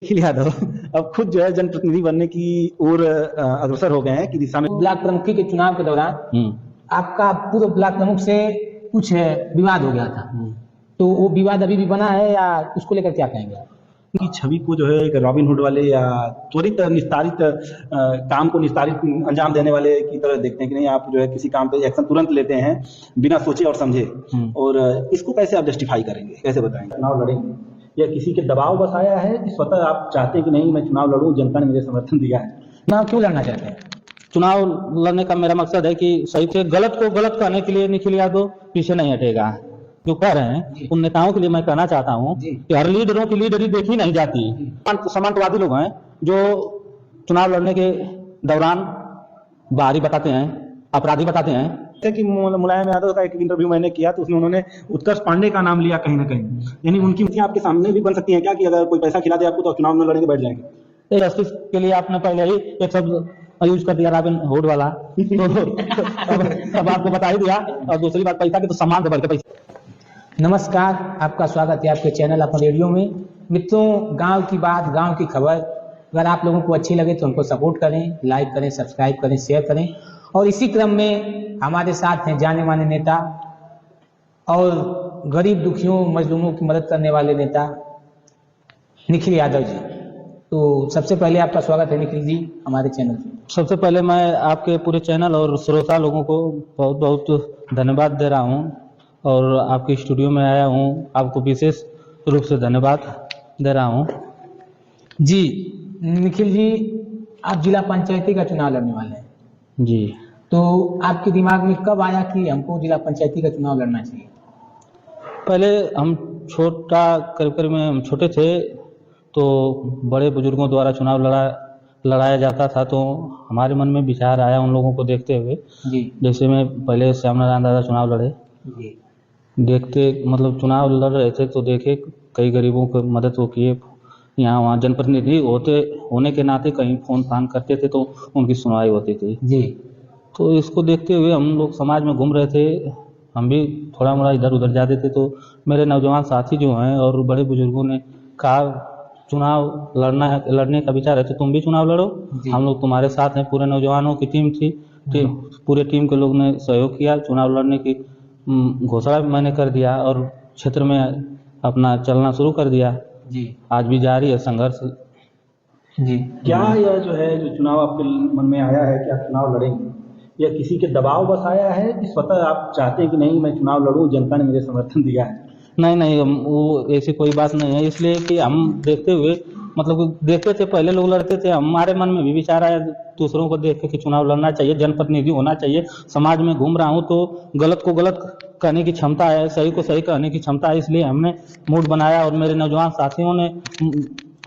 निखिल यादव अब खुद जो है जनप्रतिनिधि बनने की ओर अग्रसर हो गए हैं कि दिशा में। ब्लॉक प्रमुखी के चुनाव के दौरान आपका पूर्व ब्लॉक प्रमुख से कुछ विवाद हो गया था, तो वो विवाद अभी भी बना है या उसको लेकर क्या कहेंगे आप? की छवि को जो है एक रॉबिनहुड वाले या त्वरित निस्तारित काम को निस्तारित अंजाम देने वाले की तरह देखते हैं कि नहीं, आप जो है किसी काम पे एक्शन तुरंत लेते हैं बिना सोचे और समझे। और इसको कैसे आप जस्टिफाई करेंगे, कैसे बताएंगे? चुनाव लड़ेंगे या किसी के दबाव बस आया है कि स्वतः आप चाहते हैं कि नहीं मैं चुनाव लड़ूं, जनता ने मुझे समर्थन दिया है? चुनाव क्यों लड़ना चाहते हैं? चुनाव लड़ने का मेरा मकसद है कि सही से गलत को गलत करने के लिए निखिल यादव पीछे नहीं हटेगा। जो कह रहे हैं उन नेताओं के लिए मैं कहना चाहता हूं कि हर लीडरों की लीडरी देखी नहीं जाती। समांतवादी लोग हैं जो चुनाव लड़ने के दौरान बाहरी बताते हैं, अपराधी बताते हैं। जैसे कि मुलायम यादव का एक इंटरव्यू मैंने किया तो उसमें उन्होंने उत्कर्ष पांडे का नाम लिया कहीं ना कहीं, यानी उनकी मुखिया आपके सामने भी बन सकती है क्या कि अगर कोई पैसा खिला दे आपको तो चुनाव में लड़ेंगे, बैठ जाएंगे? जस्टिस के लिए आपने पहले ही एक शब्द यूज कर दिया, रॉबिन हुड वाला। तो अब आपको बता ही दिया। और दूसरी बात पैसा की तो सम्मान से बढ़ के पैसा। नमस्कार, आपका स्वागत है आपके चैनल अपन रेडियो में। मित्रों, गांव की बात, गांव की खबर अगर आप लोगों को अच्छी लगे तो हमको सपोर्ट करें, लाइक करें, सब्सक्राइब करें, शेयर करें। और इसी क्रम में हमारे साथ हैं जाने माने नेता और गरीब दुखियों मजलूमों की मदद करने वाले नेता निखिल यादव जी। तो सबसे पहले आपका स्वागत है निखिल जी हमारे चैनल पे। सबसे पहले मैं आपके पूरे चैनल और श्रोता लोगों को बहुत बहुत धन्यवाद दे रहा हूं और आपके स्टूडियो में आया हूं, आपको विशेष रूप से धन्यवाद दे रहा हूं। जी निखिल जी, आप जिला पंचायती का चुनाव लड़ने वाले हैं जी, तो आपके दिमाग में कब आया कि हमको जिला पंचायती का चुनाव लड़ना चाहिए? पहले हम करीब में हम छोटे थे तो बड़े बुजुर्गों द्वारा चुनाव लड़ाया जाता था, तो हमारे मन में विचार आया उन लोगों को देखते हुए। जी, जैसे मैं पहले श्याम नारायण दादा चुनाव लड़े, जी, देखते मतलब चुनाव लड़ रहे थे तो देखे कई गरीबों को मदद वो किए। यहाँ वहाँ जनप्रतिनिधि होने के नाते कहीं फोन फान करते थे तो उनकी सुनवाई होती थी। जी, तो इसको देखते हुए हम लोग समाज में घूम रहे थे, हम भी थोड़ा मोड़ा इधर उधर जाते थे। तो मेरे नौजवान साथी जो हैं और बड़े बुजुर्गों ने कहा चुनाव लड़ने का विचार है तो तुम भी चुनाव लड़ो, हम लोग तुम्हारे साथ हैं। पूरे नौजवानों की टीम थी, पूरे टीम के लोग ने सहयोग किया। चुनाव लड़ने की घोषणा भी मैंने कर दिया और क्षेत्र में अपना चलना शुरू कर दिया। जी, आज भी जारी है संघर्ष। जी, क्या यह जो है जो चुनाव आपके मन में आया है कि आप चुनाव लड़ेंगे या किसी के दबाव बस आया है कि स्वतः आप चाहते हैं कि नहीं मैं चुनाव लड़ूं, जनता ने मुझे समर्थन दिया है? नहीं, वो ऐसी कोई बात नहीं है। इसलिए कि हम देखते हुए मतलब देखते थे, पहले लोग लड़ते थे, हमारे मन में भी विचार आया दूसरों को देख के कि चुनाव लड़ना चाहिए, जनप्रतिनिधि होना चाहिए। समाज में घूम रहा हूँ तो गलत को गलत कहने की क्षमता है, सही को सही कहने की क्षमता है। इसलिए हमने मूड बनाया और मेरे नौजवान साथियों ने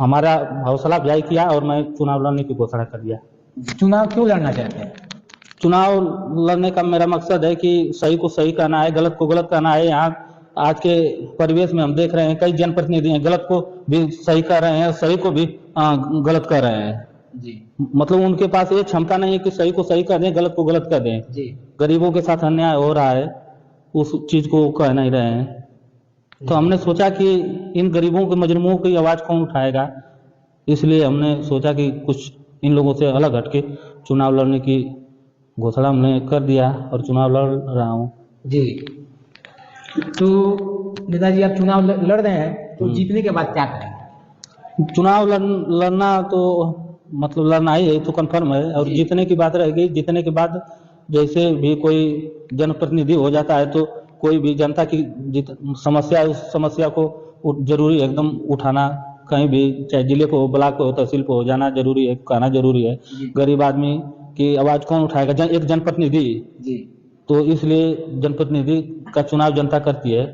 हमारा हौसला अफजाई किया और मैं चुनाव लड़ने की घोषणा कर दिया। चुनाव क्यों लड़ना चाहते हैं? चुनाव लड़ने का मेरा मकसद है कि सही को सही कहना है, गलत को गलत कहना है। यहाँ आज के परिवेश में हम देख रहे हैं कई जनप्रतिनिधि हैं गलत को भी सही कर रहे हैं, सही को भी गलत कर रहे हैं। जी, मतलब उनके पास ये क्षमता नहीं है कि सही को सही कर दें, गलत को गलत कर दें। जी, गरीबों के साथ अन्याय हो रहा है, उस चीज को कह नहीं रहे हैं। तो हमने सोचा कि इन गरीबों के मजलूमों की आवाज कौन उठाएगा, इसलिए हमने सोचा कि कुछ इन लोगों से अलग हटके चुनाव लड़ने की घोषणा हमने कर दिया और चुनाव लड़ रहा हूँ। जी। तो नेताजी, आप चुनाव लड़ रहे हैं तो जीतने के बाद क्या करेंगे? चुनाव लड़ना तो मतलब लड़ना ही है तो कंफर्म है। और जीतने की बात रहेगी, जीतने के बाद जैसे भी कोई जनप्रतिनिधि हो जाता है तो कोई भी जनता की समस्या, उस समस्या को जरूरी एकदम उठाना, कहीं भी चाहे जिले को हो, ब्लॉक को हो, तहसील को हो, जाना जरूरी है, कहना जरूरी है। गरीब आदमी की आवाज कौन उठाएगा? एक जनप्रतिनिधि। जी, तो इसलिए जनप्रतिनिधि का चुनाव जनता करती है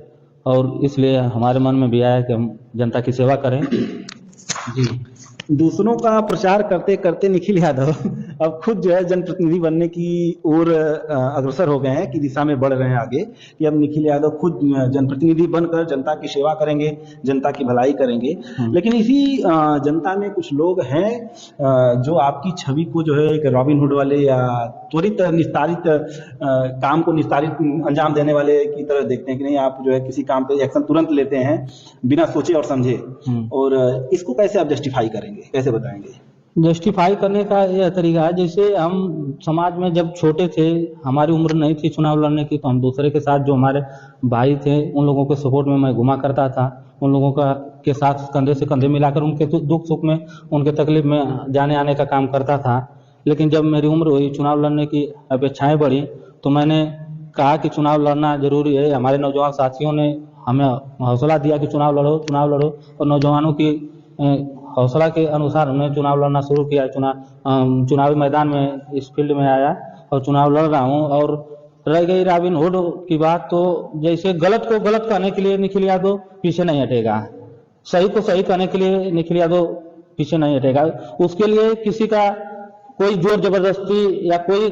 और इसलिए हमारे मन में भी आया कि हम जनता की सेवा करें। जी। दूसरों का प्रचार करते करते निखिल यादव अब खुद जो है जनप्रतिनिधि बनने की ओर अग्रसर हो गए हैं, की दिशा में बढ़ रहे हैं आगे, कि अब निखिल यादव खुद जनप्रतिनिधि बनकर जनता की सेवा करेंगे, जनता की भलाई करेंगे। लेकिन इसी जनता में कुछ लोग हैं जो आपकी छवि को जो है एक रॉबिन हुड वाले या त्वरित निस्तारित काम को निस्तारित अंजाम देने वाले की तरह देखते हैं, कि नहीं आप जो है किसी काम पे एक्शन तुरंत लेते हैं बिना सोचे और समझे। और इसको कैसे आप जस्टिफाई करेंगे, कैसे बताएंगे? जस्टिफाई करने का यह तरीका है, जैसे हम समाज में जब छोटे थे, हमारी उम्र नहीं थी चुनाव लड़ने की, तो हम दूसरे के साथ जो हमारे भाई थे उन लोगों के सपोर्ट में मैं घुमा करता था, उन लोगों का के साथ कंधे से कंधे मिलाकर उनके दुख सुख में, उनके तकलीफ में जाने आने का काम करता था। लेकिन जब मेरी उम्र हुई, चुनाव लड़ने की अपेक्षाएं बढ़ी, तो मैंने कहा कि चुनाव लड़ना जरूरी है। हमारे नौजवान साथियों ने हमें हौसला दिया कि चुनाव लड़ो, चुनाव लड़ो, और नौजवानों की हौसला के अनुसार हमने चुनाव लड़ना शुरू किया। चुनावी मैदान में, इस फील्ड में आया और चुनाव लड़ रहा हूँ। और रह गई रॉबिन हुड की बात, तो जैसे गलत को गलत कहने के लिए निखिल यादव पीछे नहीं हटेगा, सही को सही कहने के लिए निखिल यादव पीछे नहीं हटेगा। उसके लिए किसी का कोई जोर जबरदस्ती या कोई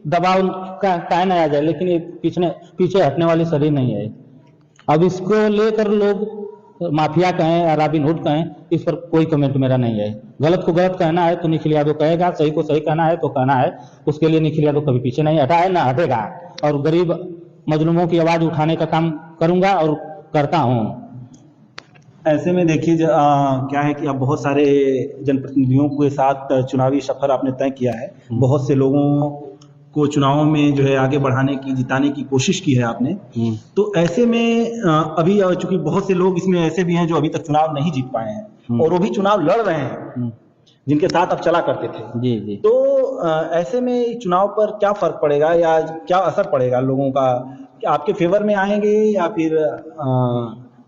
दबाव का कायम आ जाए, लेकिन ये पीछे हटने वाली शरीर नहीं है। अब इसको लेकर लोग माफिया कहें या रॉबिन हुड कहें, इस पर कोई कमेंट मेरा नहीं है। गलत को गलत कहना है तो निखिल यादव कहेगा, सही को सही कहना है तो कहना है। उसके लिए निखिल यादव कभी पीछे नहीं हटा है, ना हटेगा, और गरीब मजलूमों की आवाज उठाने का काम करूंगा और करता हूँ। ऐसे में देखिए क्या है कि अब बहुत सारे जनप्रतिनिधियों के साथ चुनावी सफर आपने तय किया है, बहुत से लोगों को चुनावों में जो है आगे बढ़ाने की, जिताने की कोशिश की है आपने। तो ऐसे में अभी चूंकि बहुत से लोग इसमें ऐसे भी हैं जो अभी तक चुनाव नहीं जीत पाए हैं, और वो भी चुनाव लड़ रहे हैं जिनके साथ आप चला करते थे। जी जी। तो ऐसे में चुनाव पर क्या फर्क पड़ेगा या क्या असर पड़ेगा लोगों का? आपके फेवर में आएंगे या फिर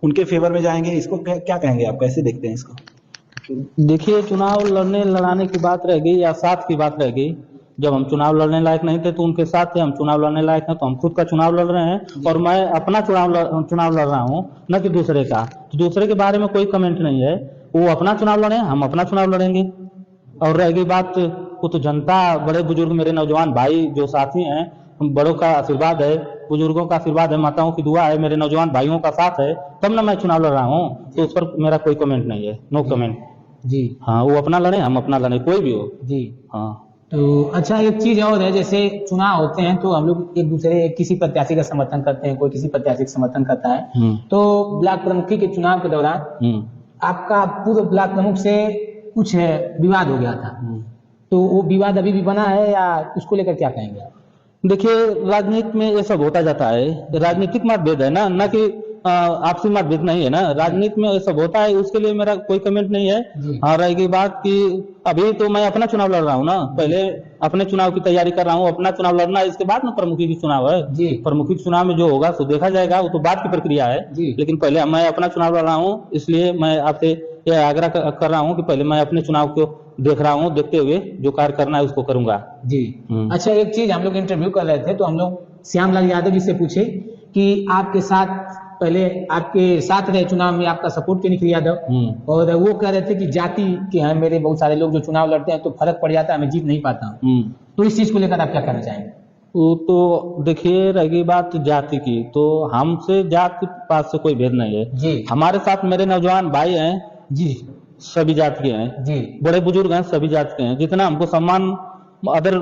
उनके फेवर में जाएंगे? इसको क्या कहेंगे आप, कैसे देखते हैं इसको? देखिए, चुनाव लड़ाने की बात रह गई या साथ की बात रह गई। जब हम चुनाव लड़ने लायक नहीं थे तो उनके साथ थे, हम चुनाव लड़ने लायक हैं तो हम खुद का चुनाव लड़ रहे हैं, और मैं अपना चुनाव लड़ रहा हूँ, न कि दूसरे का। तो दूसरे के बारे में कोई कमेंट नहीं है, वो अपना चुनाव लड़े, हम अपना चुनाव लड़ेंगे। और रह गई बात, वो तो जनता, बड़े बुजुर्ग, मेरे नौजवान भाई जो साथी हैं, बड़ों का आशीर्वाद है, बुजुर्गों का आशीर्वाद है, माताओं की दुआ है, मेरे नौजवान भाइयों का साथ है, तब ना मैं चुनाव लड़ रहा हूँ। तो उस पर मेरा कोई कमेंट नहीं है, नो कमेंट जी। हाँ, वो अपना लड़े, हम अपना लड़े, कोई भी हो जी। हाँ। तो अच्छा, एक चीज और है, जैसे चुनाव होते हैं तो हम लोग एक दूसरे किसी प्रत्याशी का समर्थन करते हैं, कोई किसी प्रत्याशी का समर्थन करता है। तो ब्लॉक प्रमुखी के चुनाव के दौरान आपका पूर्व ब्लॉक प्रमुख से कुछ विवाद हो गया था, तो वो विवाद अभी भी बना है या उसको लेकर क्या कहेंगे आप? देखिए, राजनीति में ये सब होता जाता है, राजनीतिक मतभेद है ना, न कि आपसी मतभेद नहीं है ना, राजनीति में ये सब होता है, उसके लिए मेरा कोई कमेंट नहीं है। हाँ, रहेगी बात कि अभी तो मैं अपना चुनाव लड़ रहा हूँ ना, पहले अपने चुनाव की तैयारी कर रहा हूँ, अपना चुनाव लड़ना है, इसके बाद में प्रमुखी की चुनाव है। प्रमुखी चुनाव में जो होगा तो देखा जाएगा, वो तो बात की प्रक्रिया है। लेकिन पहले मैं अपना चुनाव लड़ रहा हूँ, इसलिए मैं आपसे यह आग्रह कर रहा हूँ कि पहले मैं अपने चुनाव को देख रहा हूँ, देखते हुए जो कार्य करना है उसको करूंगा। जी। अच्छा, एक चीज हम लोग इंटरव्यू कर रहे थे तो हम लोग श्यामलाल यादव जी से पूछे कि आपके साथ, पहले आपके साथ रहे चुनाव में, आपका सपोर्ट के निखिल यादव, और वो कह रहे थे कि जाति के हैं मेरे बहुत सारे लोग जो चुनाव लड़ते हैं तो फर्क पड़ जाता है, मैं जीत नहीं पाता हूँ। तो इस चीज को लेकर आप क्या कहना चाहेंगे? वो तो देखिए, रही बात जाति की, तो हमसे जाति पात से कोई भेद नहीं है जी। हमारे साथ मेरे नौजवान भाई हैं जी, सभी जाति के हैं जी, बड़े बुजुर्ग हैं, सभी जाति के हैं। जितना हमको सम्मान अदर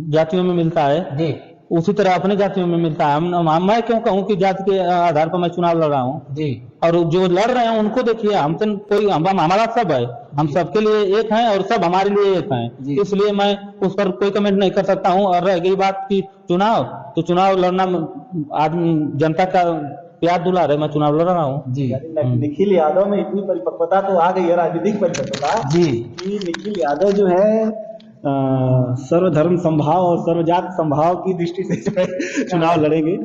जातियों में मिलता है जी, उसी तरह अपने जातियों में मिलता है। मैं क्यों कहूँ कि जाति के आधार पर मैं चुनाव लड़ रहा हूँ जी, और जो लड़ रहे हैं उनको देखिए, हमसे कोई, हमारा सब है, हम सबके लिए एक हैं और सब हमारे लिए एक हैं, इसलिए मैं उस पर कोई कमेंट नहीं कर सकता हूँ। और रह गई बात की चुनाव, तो चुनाव लड़ना आदमी जनता का प्यार दुलार है, मैं चुनाव लड़ रहा हूँ जी। निखिल यादव में इतनी परिपक्वता तो आ गई है, राजनीतिक परिपक्वता जी, कि निखिल यादव जो है सर्वधर्म संभाव और सर्वजात संभाव की दृष्टि से जो है चुनाव लड़ेंगे।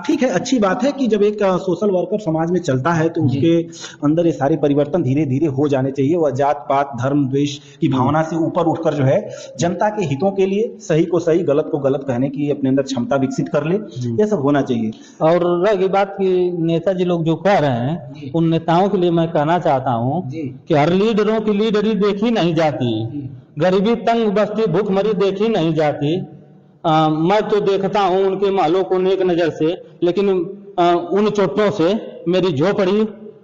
ठीक है, अच्छी बात है कि जब एक सोशल वर्कर समाज में चलता है तो उसके अंदर ये सारे परिवर्तन धीरे धीरे हो जाने चाहिए। वह जात पात धर्म द्वेष की भावना से ऊपर उठकर जो है जनता के हितों के लिए सही को सही गलत को गलत कहने की अपने अंदर क्षमता विकसित कर ले, ये सब होना चाहिए। और रही बात कि नेताजी लोग जो कह रहे हैं, उन नेताओं के लिए मैं कहना चाहता हूँ कि हर लीडरों की लीडरी देखी नहीं जाती, गरीबी तंग बस्ती भूखमरी देखी नहीं जाती। मैं तो देखता हूँ उनके महलों को नेक नजर से, लेकिन उन चोटों से मेरी झोपड़ी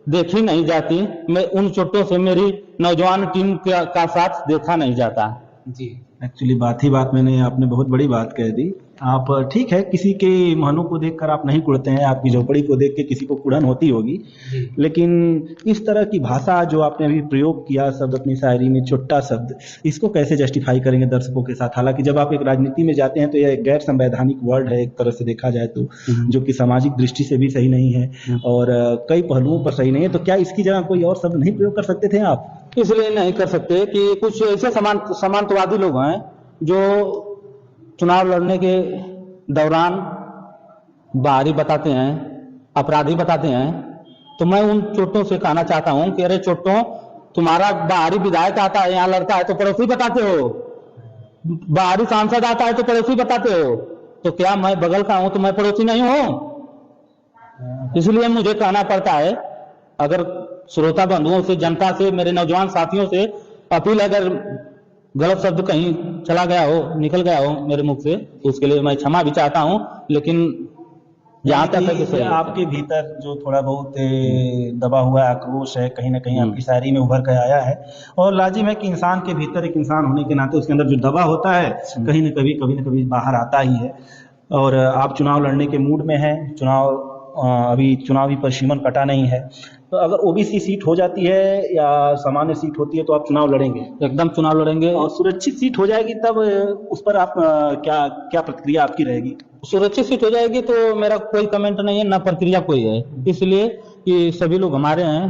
देखी नहीं जाती, मैं उन चोटों से मेरी नौजवान टीम का साथ देखा नहीं जाता। जी, एक्चुअली बात मैंने आपने बहुत बड़ी बात कह दी। आप ठीक है, किसी के महलों को देखकर आप नहीं कुड़ते हैं, आपकी झोपड़ी को देख के किसी को कुड़न होती होगी, लेकिन इस तरह की भाषा जो आपने अभी प्रयोग किया शब्द अपनी शायरी में, चुट्टा शब्द, इसको कैसे जस्टिफाई करेंगे दर्शकों के साथ? हालांकि जब आप एक राजनीति में जाते हैं तो यह एक गैर संवैधानिक वर्ड है एक तरह से देखा जाए तो, जो कि सामाजिक दृष्टि से भी सही नहीं है और कई पहलुओं पर सही नहीं है। तो क्या इसकी जगह कोई और शब्द नहीं प्रयोग कर सकते थे आप? इसलिए नहीं कर सकते कि कुछ ऐसे समांतवादी लोग हैं जो चुनाव लड़ने के दौरान बाहरी बताते हैं, अपराधी बताते हैं। तो मैं उन चोटों से कहना चाहता हूं कि अरे चोटों, तुम्हारा बाहरी विधायक आता है यहाँ लड़ता है तो पड़ोसी बताते हो, बाहरी सांसद आता है तो पड़ोसी बताते हो, तो क्या मैं बगल का हूं तो मैं पड़ोसी नहीं हूं? इसलिए मुझे कहना पड़ता है। अगर श्रोता बंधुओं से, जनता से, मेरे नौजवान साथियों से अपील, अगर गलत शब्द कहीं चला गया हो, निकल गया हो मेरे मुख से, तो उसके लिए मैं क्षमा भी चाहता हूं। लेकिन जहां तक है कि आपके भीतर जो थोड़ा बहुत दबा हुआ आक्रोश है, कहीं ना कहीं आपकी शायरी में उभर कर आया है, और लाजिम है कि इंसान के भीतर, एक इंसान होने के नाते उसके अंदर जो दबा होता है कहीं ना कभी बाहर आता ही है। और आप चुनाव लड़ने के मूड में हैं, अभी चुनावी परिसीमन कटा नहीं है, तो अगर ओबीसी सीट हो जाती है या सामान्य सीट होती है तो आप चुनाव लड़ेंगे? एकदम चुनाव लड़ेंगे। और सुरक्षित सीट हो जाएगी तब उस पर आप क्या प्रतिक्रिया आपकी रहेगी? सुरक्षित सीट हो जाएगी तो मेरा कोई कमेंट नहीं है, ना प्रक्रिया कोई है, इसलिए कि सभी लोग हमारे हैं,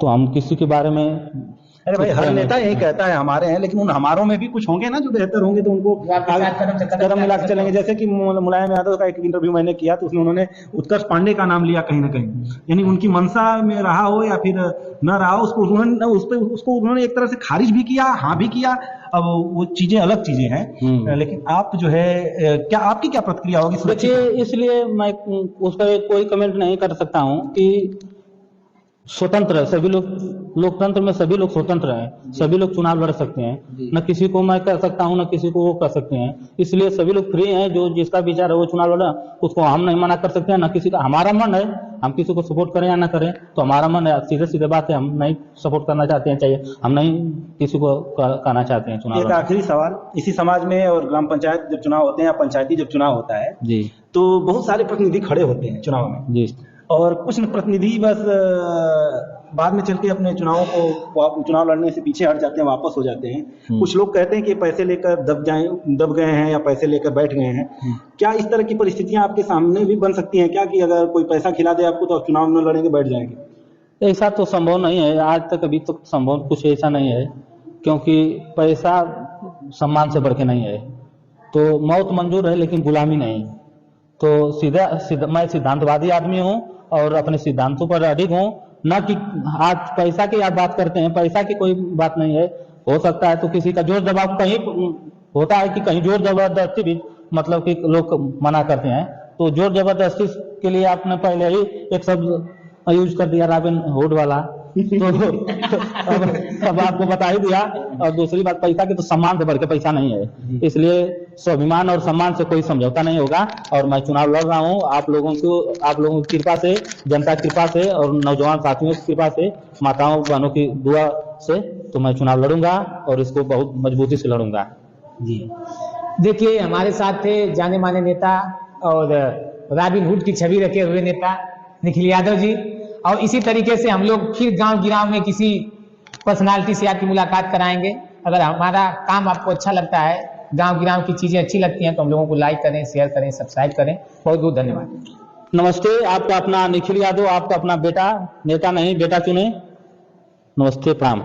तो हम किसी के बारे में। अरे भाई, हर नेता यही कहता है हमारे हैं, लेकिन उन हमारों में भी कुछ होंगे ना जो बेहतर होंगे, तो उनको कदम मिला के चलेंगे। जैसे कि मुलायम यादव का एक इंटरव्यू मैंने किया तो उसमें उन्होंने उत्कर्ष पांडे का नाम लिया कहीं ना कहीं, यानी उनकी मंशा में रहा हो या फिर न रहा हो, उसको उन्होंने एक तरह से खारिज भी किया, हाँ भी किया। अब वो चीजें अलग चीजें हैं, लेकिन आप जो है क्या, आपकी क्या प्रतिक्रिया होगी? देखिए, इसलिए मैं उस पर कोई कमेंट नहीं कर सकता हूँ कि स्वतंत्र है सभी लोग, लोकतंत्र में सभी लोग स्वतंत्र हैं, सभी लोग चुनाव लड़ सकते हैं, न किसी को मैं कह सकता हूं न किसी को वो कह सकते हैं, इसलिए सभी लोग फ्री हैं। जो जिसका विचार है वो चुनाव लड़ा, उसको हम नहीं मना कर सकते हैं, न किसी का। हमारा मन है, हम किसी को सपोर्ट करें या ना करें तो हमारा मन है, सीधे सीधे बात है, हम नहीं सपोर्ट करना चाहते हैं, चाहिए हम नहीं किसी को कहना चाहते हैं चुनाव। एक आखिरी सवाल, इसी समाज में और ग्राम पंचायत जब चुनाव होते हैं या पंचायती जब चुनाव होता है जी, तो बहुत सारे प्रतिनिधि खड़े होते हैं चुनाव में जी, और कुछ प्रतिनिधि बस बाद में चल के अपने चुनाव लड़ने से पीछे हट जाते हैं, वापस हो जाते हैं। कुछ लोग कहते हैं कि पैसे लेकर दब गए हैं या पैसे लेकर बैठ गए हैं। क्या इस तरह की परिस्थितियां आपके सामने भी बन सकती हैं क्या, कि अगर कोई पैसा खिला दे आपको तो आप चुनाव न लड़ेंगे, बैठ जाएंगे? ऐसा तो संभव नहीं है, आज तक अभी तक संभव कुछ ऐसा नहीं है, क्योंकि पैसा सम्मान से बढ़ के नहीं है। तो मौत मंजूर है लेकिन गुलामी नहीं। तो सीधा मैं सिद्धांतवादी आदमी हूँ और अपने सिद्धांतों पर अडिग हूँ, न कि आज पैसा की आप बात करते हैं, पैसा की कोई बात नहीं है। हो सकता है तो किसी का जोर दबाव, कहीं होता है कि कहीं जोर जबरदस्ती भी मतलब कि लोग मना करते हैं, तो जोर जबरदस्ती के लिए आपने पहले ही एक शब्द यूज कर दिया, रॉबिन हुड वाला, तो अब आपको बता ही दिया। और दूसरी बात, पैसा की तो सम्मान से बढ़ के पैसा नहीं है, इसलिए स्वाभिमान और सम्मान से कोई समझौता नहीं होगा। और मैं चुनाव लड़ रहा हूँ आप लोगों की कृपा से, जनता की कृपा से और नौजवान साथियों की कृपा से, माताओं बहनों की दुआ से, तो मैं चुनाव लड़ूंगा और इसको बहुत मजबूती से लड़ूंगा। जी, देखिए हमारे साथ थे जाने माने नेता और रॉबिन हुड की छवि रखे हुए नेता निखिल यादव जी, और इसी तरीके से हम लोग फिर गांव गिराव में किसी पर्सनालिटी से आपकी मुलाकात कराएंगे। अगर हमारा काम आपको अच्छा लगता है, गांव गिराव की चीजें अच्छी लगती हैं, तो हम लोगों को लाइक करें, शेयर करें, सब्सक्राइब करें। बहुत बहुत धन्यवाद। नमस्ते, आपका अपना निखिल यादव, आपका अपना बेटा, नेता नहीं बेटा चुने। नमस्ते, प्रणाम।